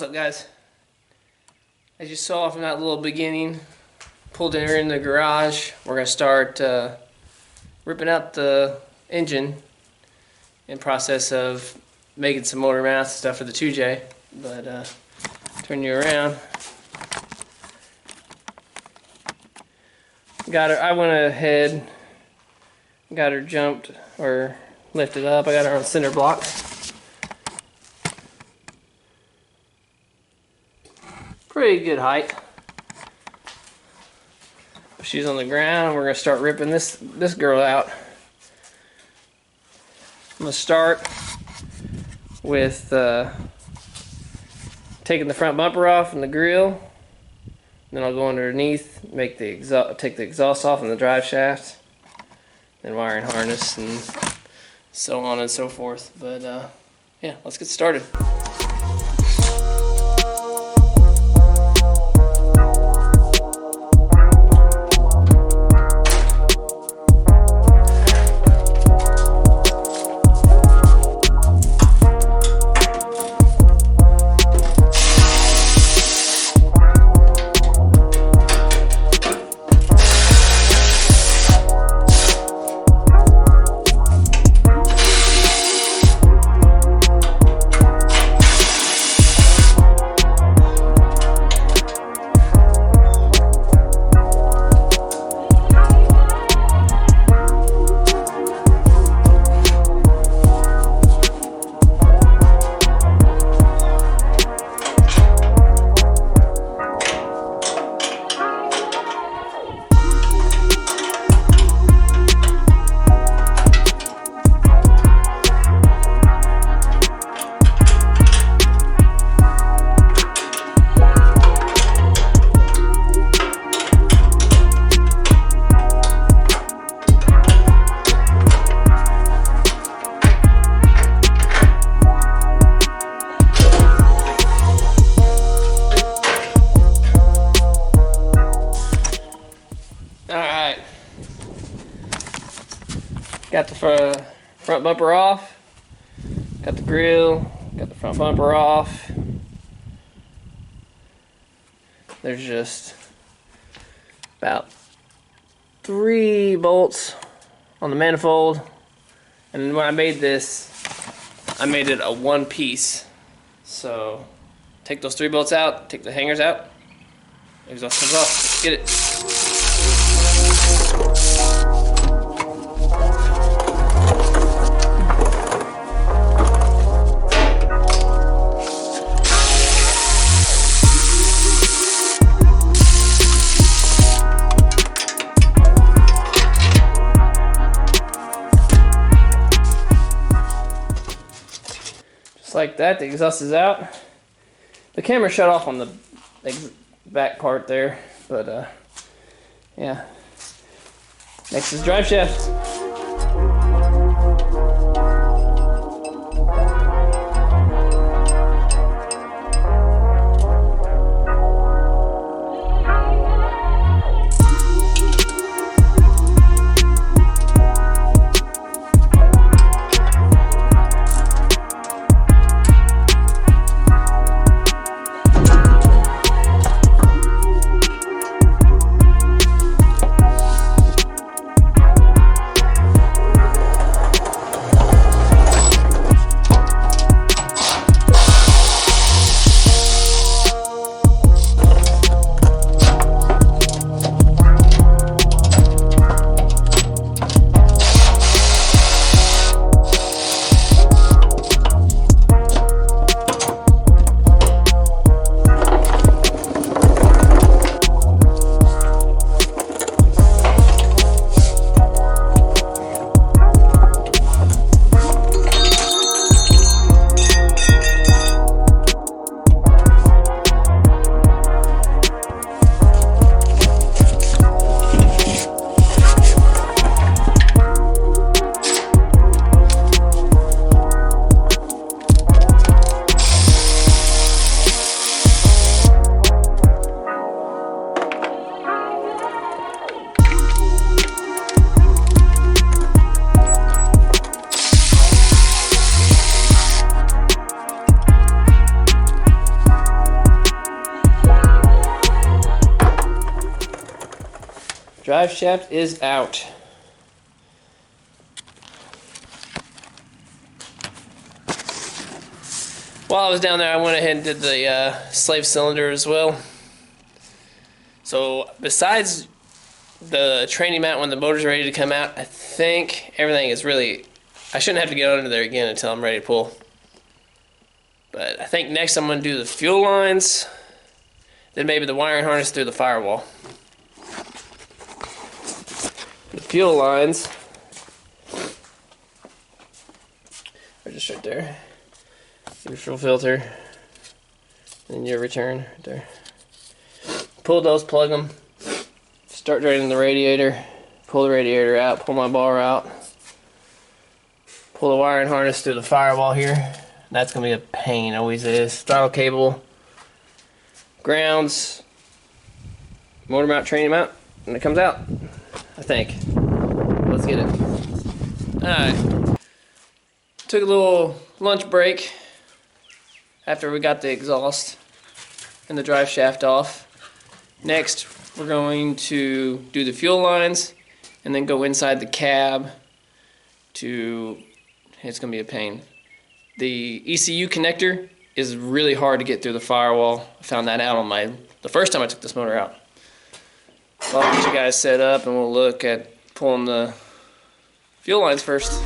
up, guys? As you saw from that little beginning, pulled her in the garage. We're gonna start ripping out the engine in process of making some motor mounts and stuff for the 2J. But turn you around. Got her. I went ahead, got her jumped or lifted up. I got her on cinder block. Pretty good height. She's on the ground. We're gonna start ripping this girl out. I'm gonna start with taking the front bumper off and the grill. Then I'll go underneath, take the exhaust off and the drive shaft, then wiring harness and so on and so forth. But yeah, let's get started. Alright, got the front bumper off, got the grill, got the front bumper off. There's just about 3 bolts on the manifold, and when I made this, I made it a one piece. So take those 3 bolts out, take the hangers out, exhaust comes off, let's get it. Just like that, the exhaust is out. The camera shut off on the back part there, but yeah. Next is drive shaft. Drive shaft is out. While I was down there, I went ahead and did the slave cylinder as well. So besides the training mount when the motor's ready to come out, I think everything is really, I shouldn't have to get under there again until I'm ready to pull. But I think next I'm going to do the fuel lines, then maybe the wiring harness through the firewall. The fuel lines are just right there. Your fuel filter, and your return right there. Pull those, plug them, start draining the radiator, pull the radiator out, pull my bar out, pull the wiring harness through the firewall here. That's going to be a pain, always is. Throttle cable, grounds, motor mount, training mount, and it comes out, I think. Let's get it. Alright, took a little lunch break after we got the exhaust and the drive shaft off. Next, we're going to do the fuel lines and then go inside the cab to, it's going to be a pain. The ECU connector is really hard to get through the firewall. I found that out on the first time I took this motor out. So I'll get you guys set up and we'll look at pulling the fuel lines first.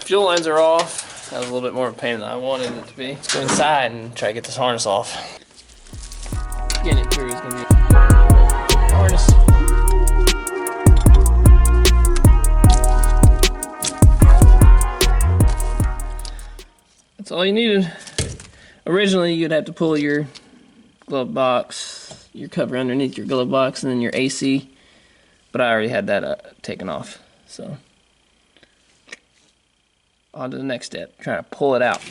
Fuel lines are off. That was a little bit more of a pain than I wanted it to be. Let's go inside and try to get this harness off. Getting it through is going to be harness. That's all you needed. Originally, you'd have to pull your glove box, your cover underneath your glove box, and then your AC. But I already had that taken off, so. On to the next step, trying to pull it out.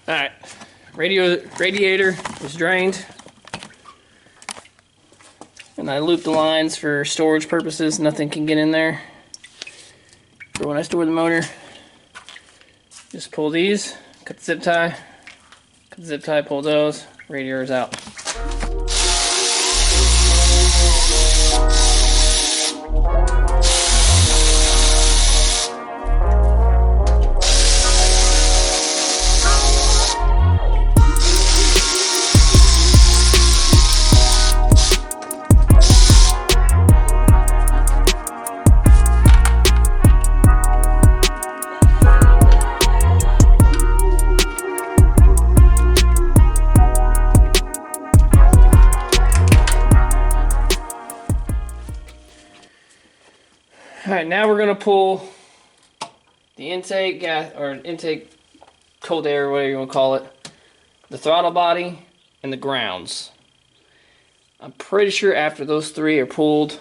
Alright, radiator is drained, and I looped the lines for storage purposes. Nothing can get in there for when I store the motor. Just pull these, cut the zip tie, pull those, radiator's out. Alright, now we're going to pull the intake gas, or intake cold air, whatever you want to call it, the throttle body, and the grounds. I'm pretty sure after those three are pulled,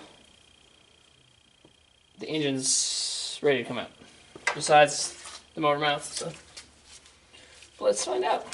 the engine's ready to come out. Besides the motor mouth stuff. But let's find out.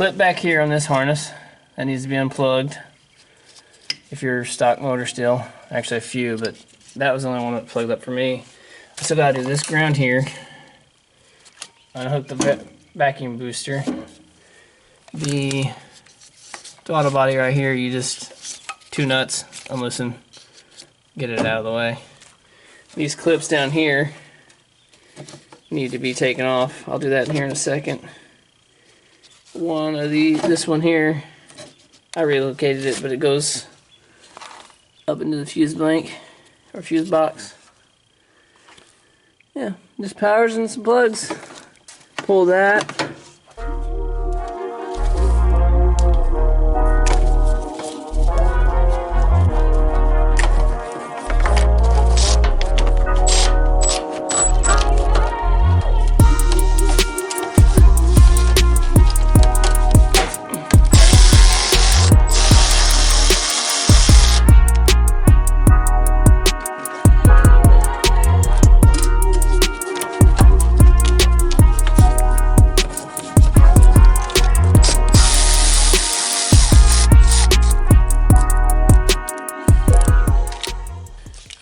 clip back here on this harness that needs to be unplugged if you're stock motor still. Actually a few, but that was the only one that plugged up for me. I still gotta do this ground here. Unhook the vacuum booster. The throttle body right here, you just 2 nuts, unloosen, get it out of the way. These clips down here need to be taken off. I'll do that here in a second. One of this one here, I relocated it, but it goes up into the fuse blank or fuse box. Yeah, just powers and some plugs. Pull that.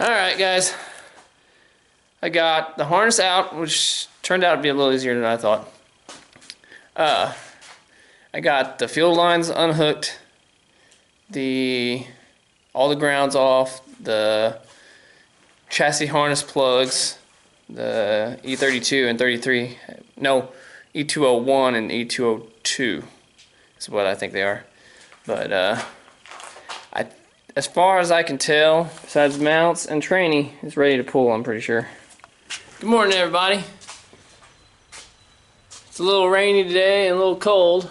Alright guys, I got the harness out, which turned out to be a little easier than I thought. I got the fuel lines unhooked, all the grounds off, the chassis harness plugs, the E32 and 33, no, E201 and E202 is what I think they are. But as far as I can tell, besides mounts and tranny, it's ready to pull, I'm pretty sure. Good morning, everybody. It's a little rainy today and a little cold,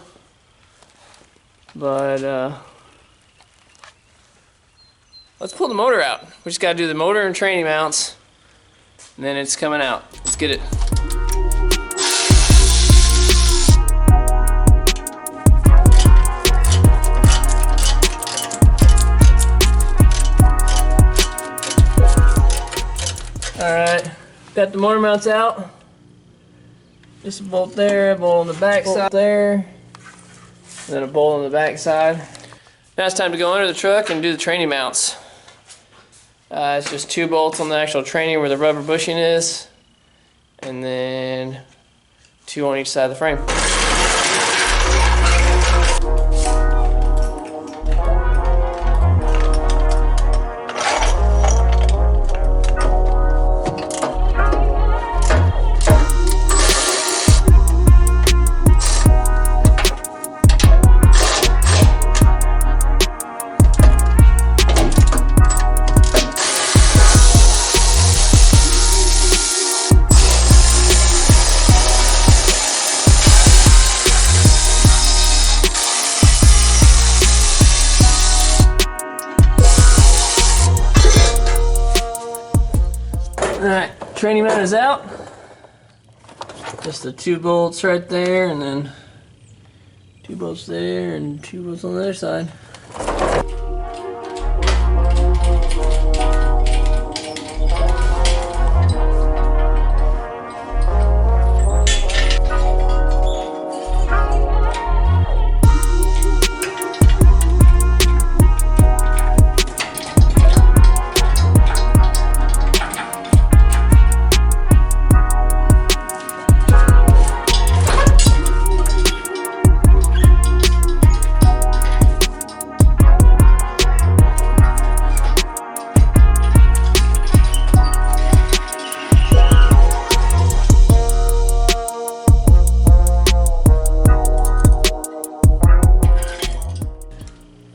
but let's pull the motor out. We just got to do the motor and tranny mounts, and then it's coming out. Let's get it. Alright, got the motor mounts out. Just a bolt there, a bolt on the back side there, and then a bolt on the back side. Now it's time to go under the truck and do the tranny mounts. It's just 2 bolts on the actual tranny where the rubber bushing is, and then 2 on each side of the frame. Alright, tranny mount is out. Just the 2 bolts right there, and then 2 bolts there, and 2 bolts on the other side.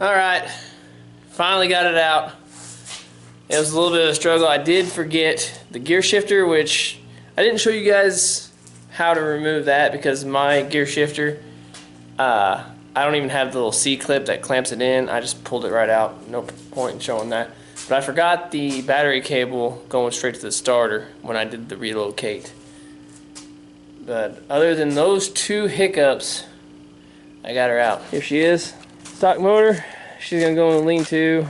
Alright, finally got it out. It was a little bit of a struggle. I did forget the gear shifter, which I didn't show you guys how to remove that because my gear shifter, I don't even have the little C-clip that clamps it in. I just pulled it right out. No point in showing that. But I forgot the battery cable going straight to the starter when I did the relocate. But other than those 2 hiccups, I got her out. Here she is. Stock motor. She's gonna go in the lean-to.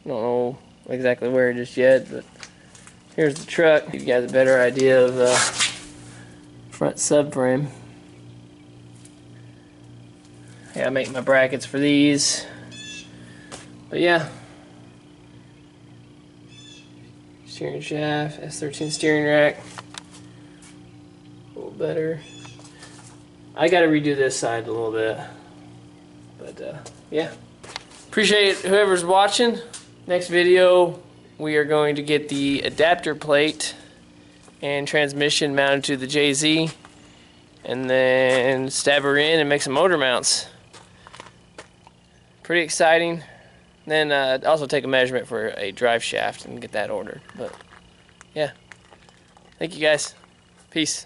Don't know exactly where just yet, but here's the truck. Give you guys a better idea of the front subframe. Yeah, I make my brackets for these. But yeah. Steering shaft, S13 steering rack. A little better. I gotta redo this side a little bit. But yeah. Appreciate whoever's watching. Next video, we are going to get the adapter plate and transmission mounted to the JZ. And then stab her in and make some motor mounts. Pretty exciting. Then also take a measurement for a drive shaft and get that ordered. But yeah, thank you guys. Peace.